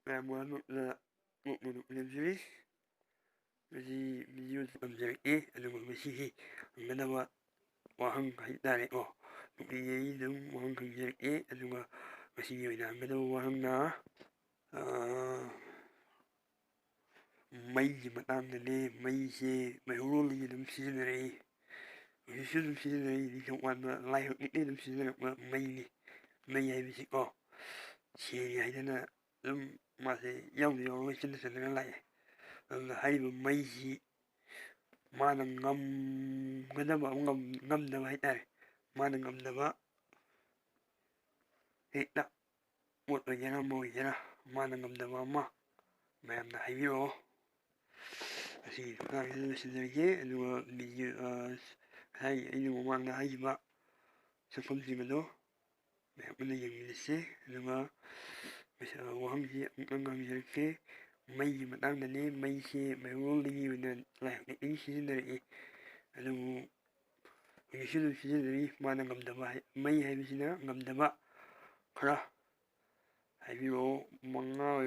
Ngcgi masi video tamjareke aduga masigi hangganaba wahang haitare Ngcgi dum wahang khangjareke aduga masigi oina hangganaba wahangna maigi matangdane maise maihuroligi dum sizinarei hꯧꯖꯤꯛꯁꯨ ꯑꯗꯨꯝ ꯁꯤꯖꯤꯟꯅꯔꯤ ꯅꯤꯡꯊꯧ ꯄꯥꯟꯕ ꯂꯥꯏ ꯍꯧꯖꯤꯛꯇꯤ ꯑꯗꯨꯝ ꯁꯤꯖꯤꯟꯅꯔꯛꯄ ꯃꯩꯅꯤ ꯃꯩ ꯍꯥꯏꯕꯁꯤꯀꯣ ꯁꯦꯡꯉꯦ ꯍꯥꯏꯗꯅ ꯑꯗꯨꯝ ꯃꯥꯁꯦ ꯌꯥꯎꯅ ꯌꯥꯎꯔꯒ ꯆꯠꯅ ꯆꯠꯅꯒ ꯂꯥꯛꯑꯦ ꯑꯗꯨꯅ ꯍꯥꯏꯔꯤꯕ ꯃꯩꯁꯤ ꯃꯥꯅ ꯉꯝꯒꯗꯕ ꯉꯝꯗꯕ ꯍꯥꯏꯇꯥꯔꯦ ꯃꯥꯅ ꯉꯝꯗꯕ ꯍꯦꯛꯇ ꯄꯣꯠ ꯑꯣꯏꯒꯦꯔꯥ ꯑꯃ ꯑꯣꯏꯒꯦꯔꯥ ꯃꯥꯅ ꯉꯝꯗꯕ ꯑꯃ ꯃꯌꯥꯝꯅ ꯍꯥꯏꯕꯤꯔꯛꯑꯣ ꯑꯁꯤꯒꯤ ꯃꯇꯥꯡꯁꯤꯗ ꯂꯣꯏꯁꯤꯟꯖꯔꯒꯦ ꯑꯗꯨꯒ ꯉꯁꯥꯏ ꯑꯩꯅ ꯃꯃꯥꯡꯗ ꯍꯥꯏꯈꯤꯕ ꯁꯛꯐꯝꯁꯤꯡ ꯑꯗꯣ ꯃꯌꯥꯝ ꯄꯨꯟꯅ ꯌꯦꯡꯃꯤꯟꯅꯁꯤ ꯑꯗꯨꯒ ꯋꯥꯍꯪꯁꯤ ꯑꯃꯨꯛꯇꯪ ꯉꯥꯡꯖꯔꯛꯀꯦ ꯃꯩꯒꯤ ꯃꯇꯥꯡꯗꯅꯤ ꯃꯩꯁꯦ ꯃꯩꯍꯧꯔꯣꯜꯗꯒꯤ ꯑꯣꯏꯅ ꯂꯥꯏ ꯍꯧꯖꯤꯛꯇꯒꯤ ꯁꯤꯖꯤꯟꯅꯔꯛꯏ ꯑꯗꯨꯕꯨ ꯍꯧꯖꯤꯛꯁꯨ ꯑꯗꯨꯝ ꯁꯤꯖꯤꯟꯅꯔꯤ ꯃꯥꯅ ꯉꯝꯗꯕ ꯃꯩ ꯍꯥꯏꯕꯁꯤꯅ ꯉꯝꯗꯕ ꯈꯔ ꯍꯥꯏꯕꯤꯔꯛꯑꯣ 5